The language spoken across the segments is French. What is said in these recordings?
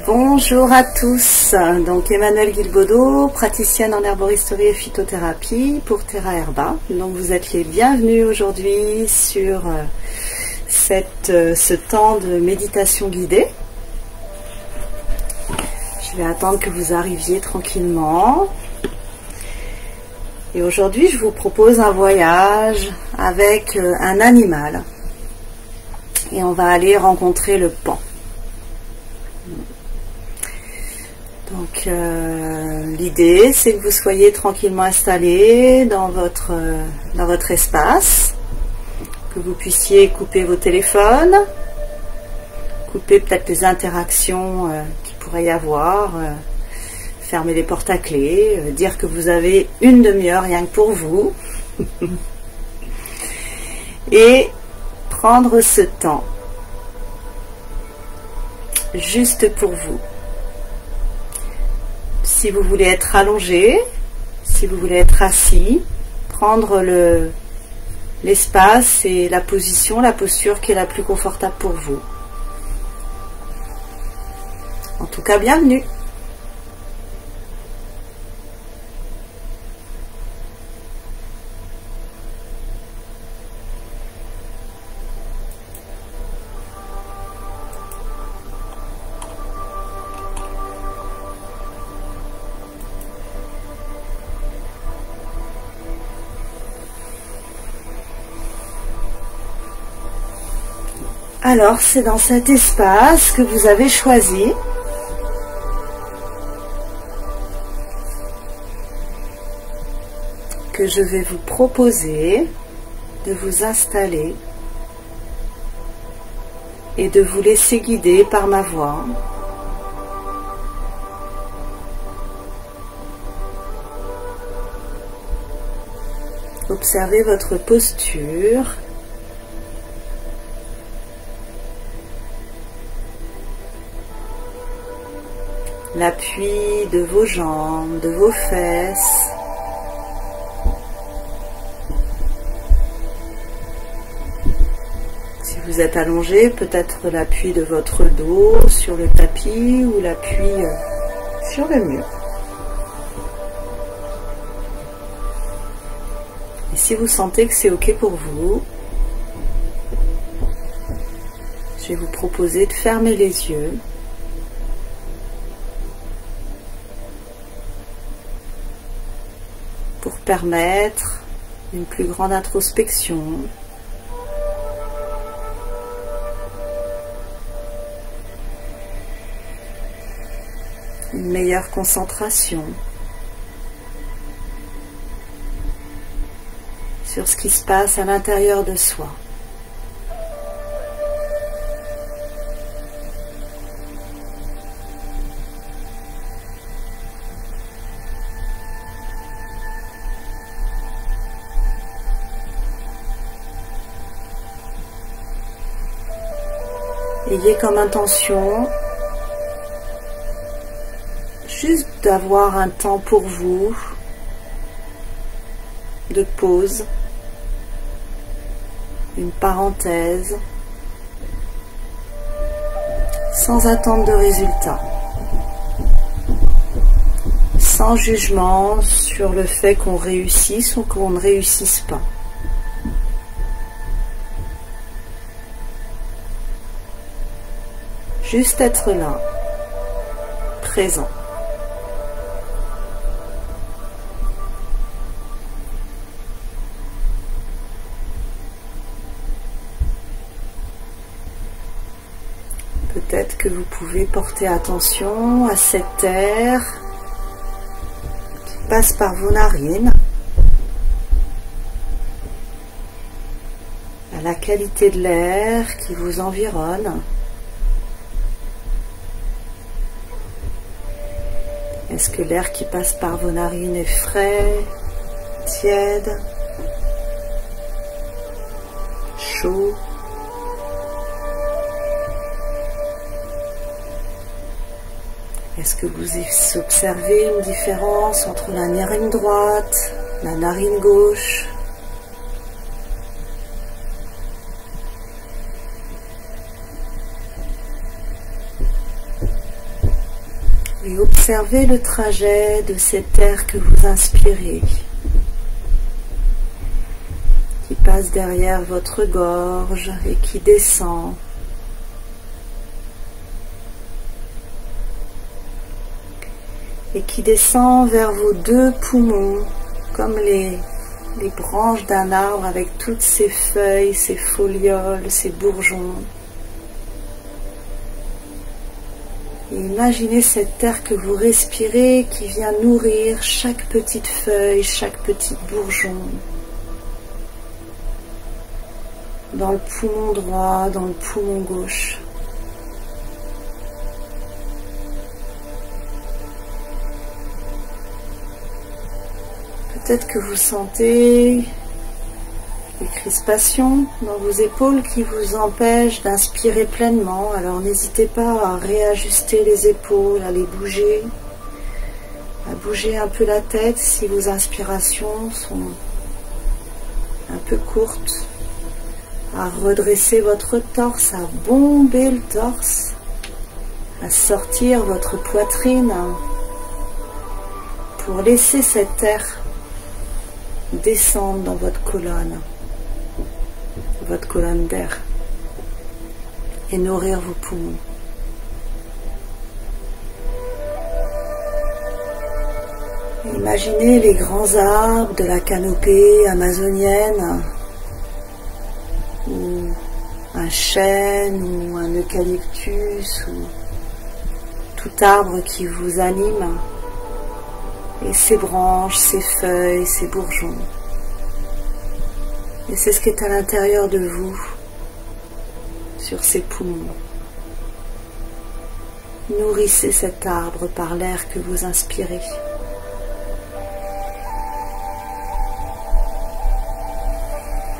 Bonjour à tous, donc Emmanuelle Guilbaudot, praticienne en herboristerie et phytothérapie pour Terra Herba. Donc vous êtes les bienvenus aujourd'hui sur ce temps de méditation guidée. Je vais attendre que vous arriviez tranquillement. Et aujourd'hui je vous propose un voyage avec un animal. Et on va aller rencontrer le paon. Donc l'idée c'est que vous soyez tranquillement installés dans votre espace, que vous puissiez couper vos téléphones, couper peut-être les interactions qu'il pourrait y avoir, fermer les portes à clé, dire que vous avez une demi-heure rien que pour vous et prendre ce temps juste pour vous. Si vous voulez être allongé, si vous voulez être assis, prendre l'espace et la position, la posture qui est la plus confortable pour vous. En tout cas, bienvenue. Alors, c'est dans cet espace que vous avez choisi que je vais vous proposer de vous installer et de vous laisser guider par ma voix. Observez votre posture. L'appui de vos jambes, de vos fesses. Si vous êtes allongé, peut-être l'appui de votre dos sur le tapis ou l'appui sur le mur. Et si vous sentez que c'est OK pour vous, je vais vous proposer de fermer les yeux. Pour permettre une plus grande introspection, une meilleure concentration sur ce qui se passe à l'intérieur de soi. Ayez comme intention juste d'avoir un temps pour vous de pause, une parenthèse, sans attente de résultat, sans jugement sur le fait qu'on réussisse ou qu'on ne réussisse pas. Juste être là, présent. Peut-être que vous pouvez porter attention à cet air qui passe par vos narines, à la qualité de l'air qui vous environne. Est-ce que l'air qui passe par vos narines est frais, tiède, chaud? Est-ce que vous observez une différence entre la narine droite, la narine gauche? Et observez le trajet de cet air que vous inspirez, qui passe derrière votre gorge et qui descend. Et qui descend vers vos deux poumons, comme les branches d'un arbre avec toutes ses feuilles, ses folioles, ses bourgeons. Et imaginez cet air que vous respirez qui vient nourrir chaque petite feuille, chaque petit bourgeon. Dans le poumon droit, dans le poumon gauche. Peut-être que vous sentez des crispations dans vos épaules qui vous empêchent d'inspirer pleinement. Alors n'hésitez pas à réajuster les épaules, à les bouger, à bouger un peu la tête si vos inspirations sont un peu courtes, à redresser votre torse, à bomber le torse, à sortir votre poitrine pour laisser cet air descendre dans votre colonne d'air et nourrir vos poumons. Imaginez les grands arbres de la canopée amazonienne, ou un chêne, ou un eucalyptus, ou tout arbre qui vous anime, et ses branches, ses feuilles, ses bourgeons. Et c'est ce qui est à l'intérieur de vous, sur ces poumons. Nourrissez cet arbre par l'air que vous inspirez.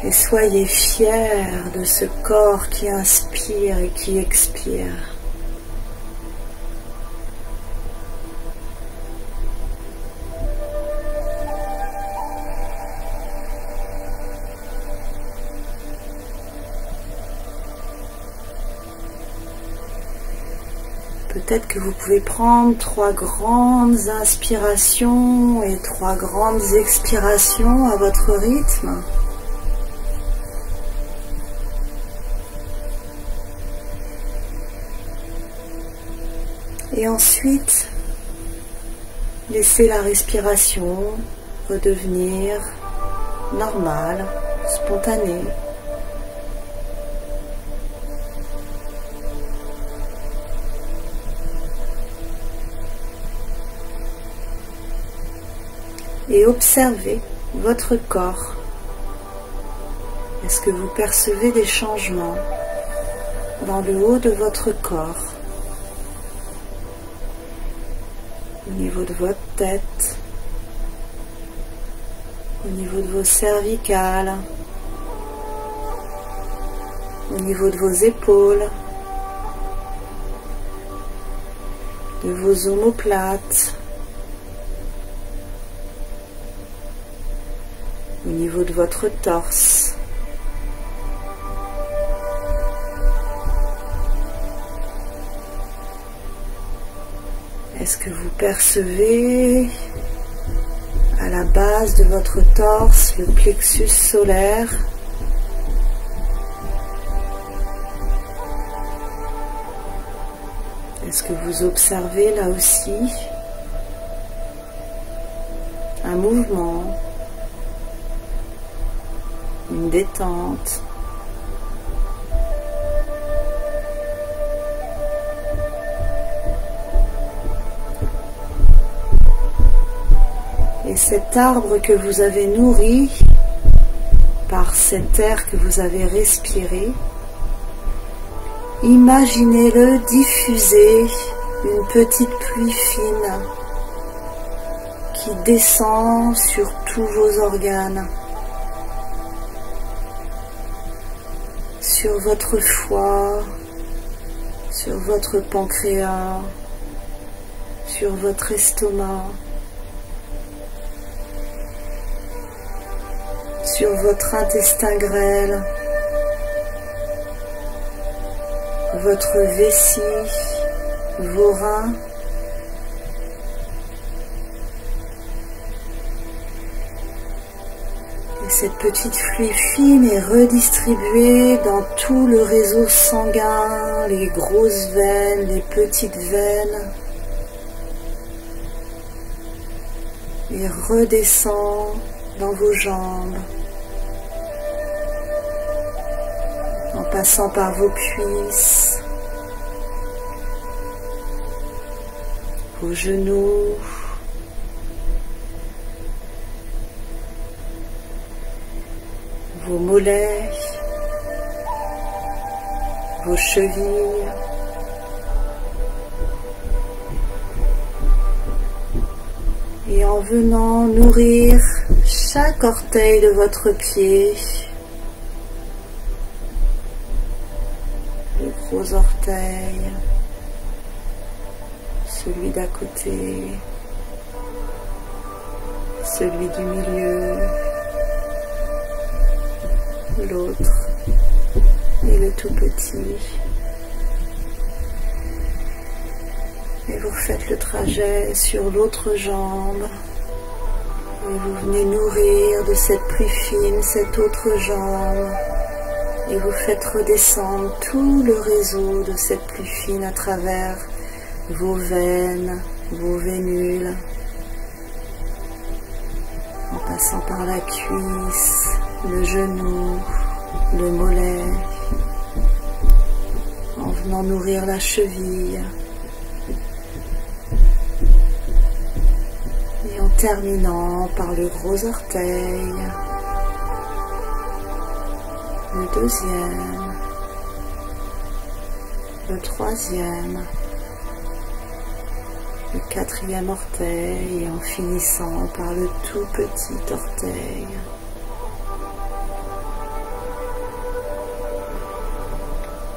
Et soyez fiers de ce corps qui inspire et qui expire. Peut-être que vous pouvez prendre 3 grandes inspirations et 3 grandes expirations à votre rythme. Et ensuite, laissez la respiration redevenir normale, spontanée. Et observez votre corps. Est-ce que vous percevez des changements dans le haut de votre corps, au niveau de votre tête, au niveau de vos cervicales, au niveau de vos épaules, de vos omoplates, au niveau de votre torse. Est-ce que vous percevez à la base de votre torse le plexus solaire ? Est-ce que vous observez là aussi un mouvement, une détente ? Et cet arbre que vous avez nourri par cet air que vous avez respiré, imaginez-le diffuser une petite pluie fine qui descend sur tous vos organes, sur votre foie, sur votre pancréas, sur votre estomac, sur votre intestin grêle, votre vessie, vos reins, cette petite fluide fine est redistribuée dans tout le réseau sanguin, les grosses veines, les petites veines, et redescend dans vos jambes, en passant par vos cuisses, vos genoux, vos mollets, vos chevilles, et en venant nourrir chaque orteil de votre pied, le gros orteil, celui d'à côté, celui du milieu, l'autre et le tout petit. Et vous faites le trajet sur l'autre jambe. Et vous venez nourrir de cette pluie fine cette autre jambe. Et vous faites redescendre tout le réseau de cette pluie fine à travers vos veines, vos vénules, en passant par la cuisse, le genou, le mollet, en venant nourrir la cheville, et en terminant par le gros orteil, le deuxième, le troisième, le quatrième orteil, et en finissant par le tout petit orteil.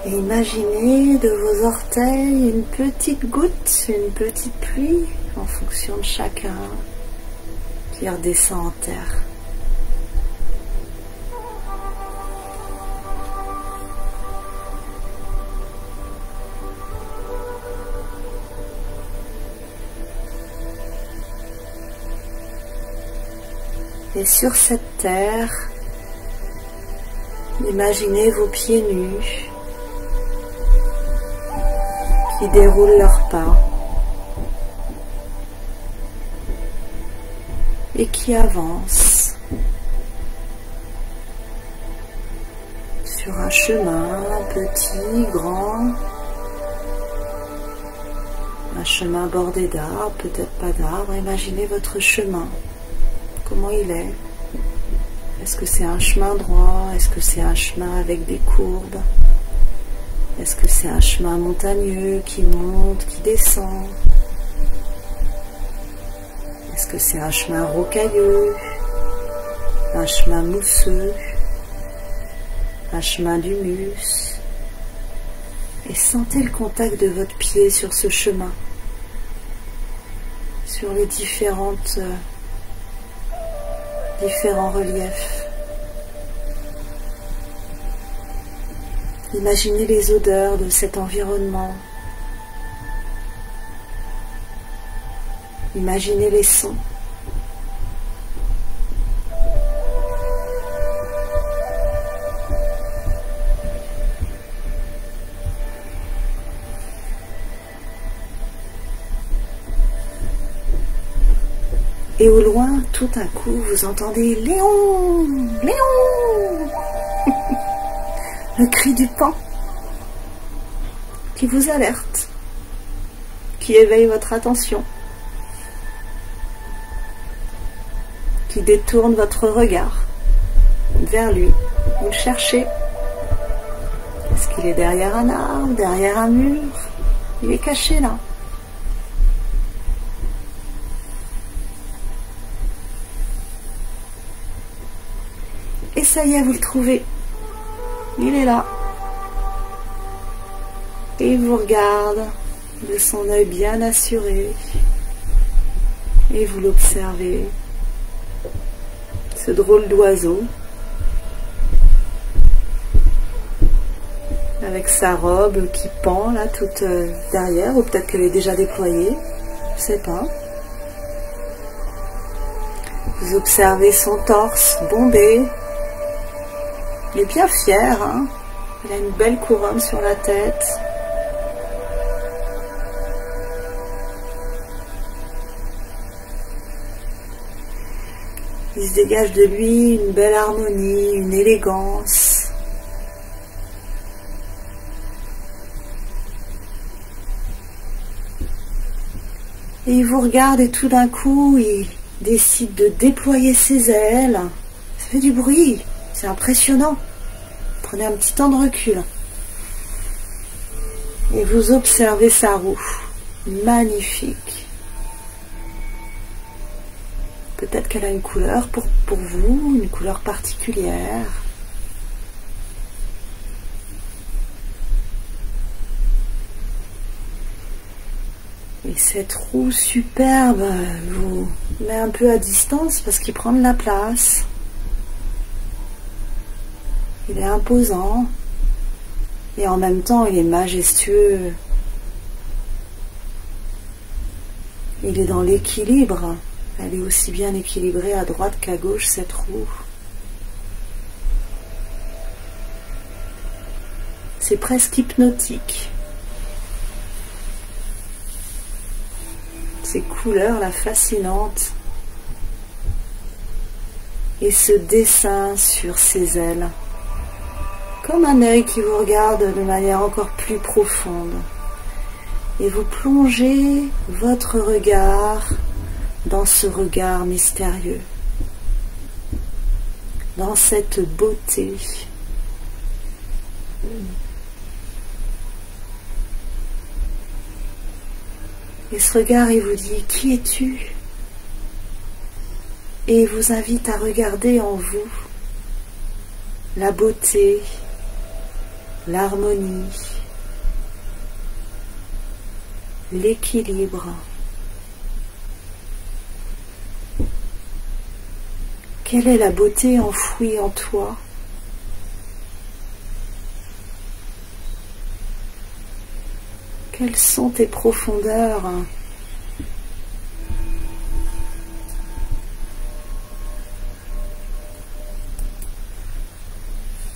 Et imaginez de vos orteils une petite goutte, une petite pluie, en fonction de chacun, qui redescend en terre. Et sur cette terre, imaginez vos pieds nus qui déroulent leurs pas et qui avancent sur un chemin petit, grand, un chemin bordé d'arbres, peut-être pas d'arbres. Imaginez votre chemin. Comment il est? Est-ce que c'est un chemin droit? Est-ce que c'est un chemin avec des courbes? Est-ce que c'est un chemin montagneux qui monte, qui descend? Est-ce que c'est un chemin rocailleux? Un chemin mousseux? Un chemin d'humus? Et sentez le contact de votre pied sur ce chemin, sur les différents reliefs. Imaginez les odeurs de cet environnement. Imaginez les sons. Et au loin, tout d'un coup, vous entendez « Léon! Léon !» Le cri du paon qui vous alerte, qui éveille votre attention, qui détourne votre regard vers lui. Vous le cherchez. Est-ce qu'il est derrière un arbre, derrière un mur? Il est caché là. Et ça y est, vous le trouvez. Il est là. Et il vous regarde de son œil bien assuré. Et vous l'observez. Ce drôle d'oiseau. Avec sa robe qui pend là toute derrière. Ou peut-être qu'elle est déjà déployée. Je ne sais pas. Vous observez son torse bombé. Il est bien fier, hein? Il a une belle couronne sur la tête. Il se dégage de lui une belle harmonie, une élégance. Et il vous regarde et tout d'un coup, il décide de déployer ses ailes. Ça fait du bruit, c'est impressionnant. Prenez un petit temps de recul. Et vous observez sa roue. Magnifique. Peut-être qu'elle a une couleur pour vous, une couleur particulière. Et cette roue superbe vous met un peu à distance parce qu'il prend de la place. Il est imposant et en même temps il est majestueux. Il est dans l'équilibre. Elle est aussi bien équilibrée à droite qu'à gauche, cette roue. C'est presque hypnotique. Ces couleurs là fascinantes. Et ce dessin sur ses ailes. Comme un œil qui vous regarde de manière encore plus profonde. Et vous plongez votre regard dans ce regard mystérieux, dans cette beauté. Et ce regard, il vous dit, qui es-tu? Et il vous invite à regarder en vous la beauté, l'harmonie, l'équilibre. Quelle est la beauté enfouie en toi? Quelles sont tes profondeurs?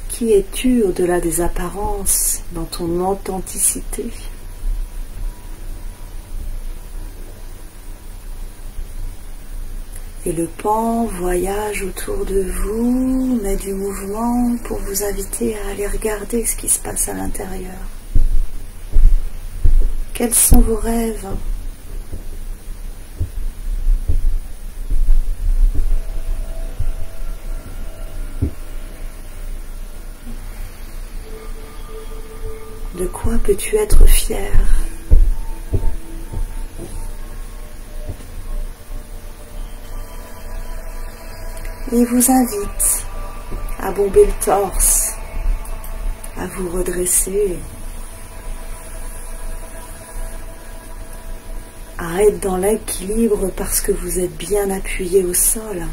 Qui es-tu au-delà des apparences, dans ton authenticité? Et le pan voyage autour de vous, met du mouvement pour vous inviter à aller regarder ce qui se passe à l'intérieur. Quels sont vos rêves? De quoi peux-tu être fier? Il vous invite à bomber le torse, à vous redresser, à être dans l'équilibre parce que vous êtes bien appuyé au sol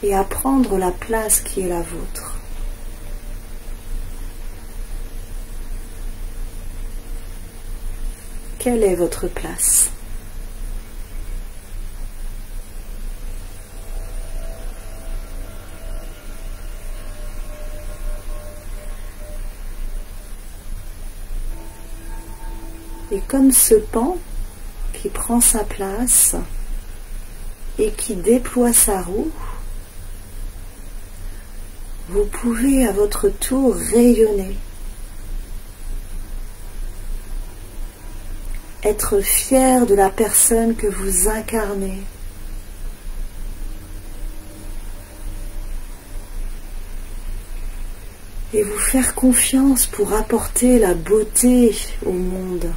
et à prendre la place qui est la vôtre. Quelle est votre place? Et comme ce pan qui prend sa place et qui déploie sa roue, vous pouvez à votre tour rayonner, être fier de la personne que vous incarnez. Et vous faire confiance pour apporter la beauté au monde.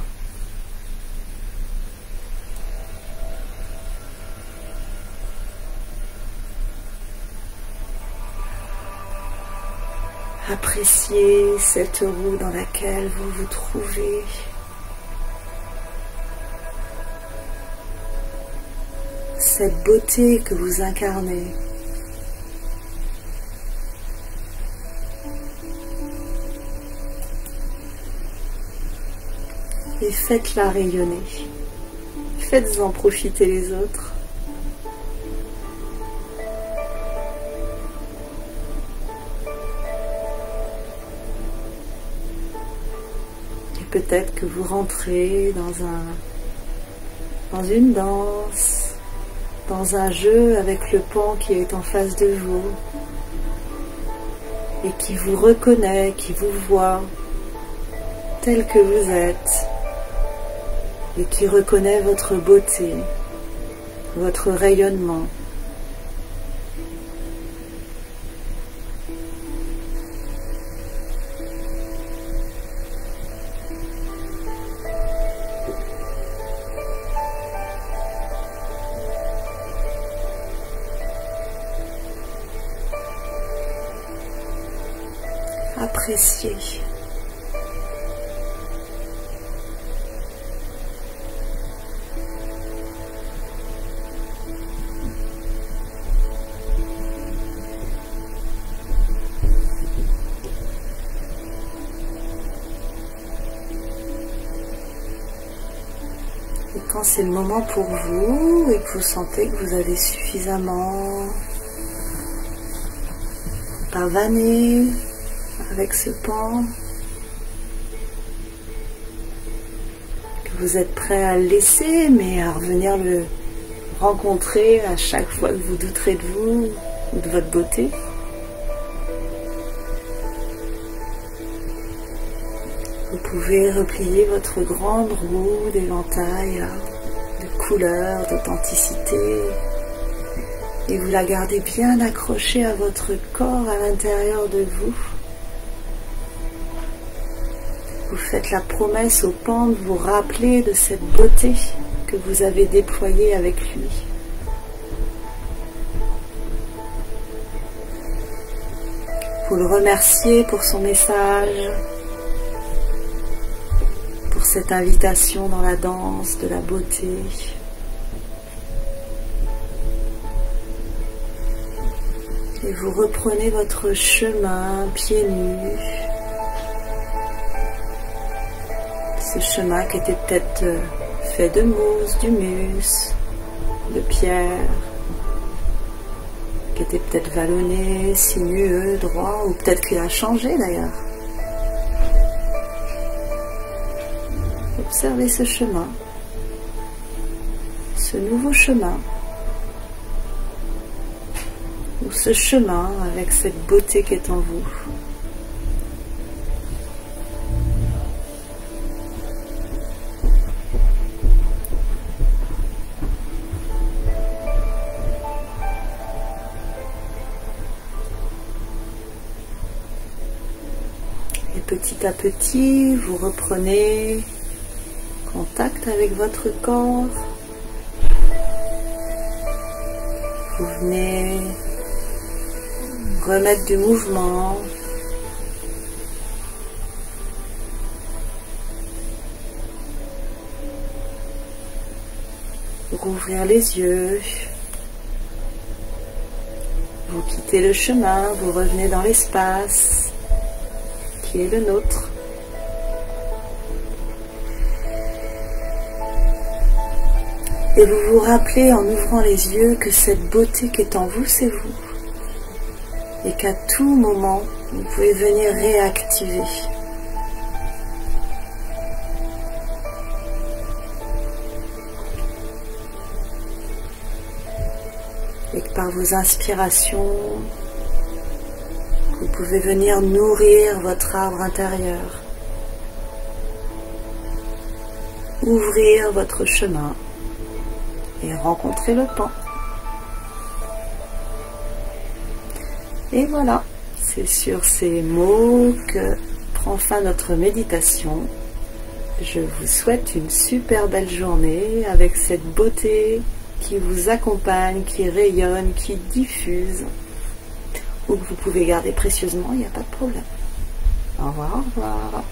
Appréciez cette roue dans laquelle vous vous trouvez. Cette beauté que vous incarnez. Et faites-la rayonner. Faites-en profiter les autres. peut-être que vous rentrez dans une danse, dans un jeu avec le pan qui est en face de vous et qui vous reconnaît, qui vous voit tel que vous êtes et qui reconnaît votre beauté, votre rayonnement. Appréciez. Et quand c'est le moment pour vous et que vous sentez que vous avez suffisamment pavané avec ce pan, que vous êtes prêt à le laisser, mais à revenir le rencontrer à chaque fois que vous douterez de vous ou de votre beauté. Vous pouvez replier votre grande roue d'éventail de couleurs, d'authenticité, et vous la gardez bien accrochée à votre corps, à l'intérieur de vous. Vous faites la promesse au pan de vous rappeler de cette beauté que vous avez déployée avec lui. Vous le remerciez pour son message, pour cette invitation dans la danse de la beauté. Et vous reprenez votre chemin pieds nus. Ce chemin qui était peut-être fait de mousse, d'humus, de pierre, qui était peut-être vallonné, sinueux, droit, ou peut-être qu'il a changé d'ailleurs. Observez ce chemin, ce nouveau chemin, ou ce chemin avec cette beauté qui est en vous. Et petit à petit, vous reprenez contact avec votre corps. Vous venez remettre du mouvement. Rouvrir les yeux. Vous quittez le chemin, vous revenez dans l'espace qui est le nôtre. Et vous vous rappelez en ouvrant les yeux que cette beauté qui est en vous, c'est vous. Et qu'à tout moment, vous pouvez venir réactiver. Et que par vos inspirations, vous pouvez venir nourrir votre arbre intérieur. Ouvrir votre chemin et rencontrer le pan. Et voilà, c'est sur ces mots que prend fin notre méditation. Je vous souhaite une super belle journée avec cette beauté qui vous accompagne, qui rayonne, qui diffuse, ou que vous pouvez garder précieusement, il n'y a pas de problème. Au revoir, au revoir.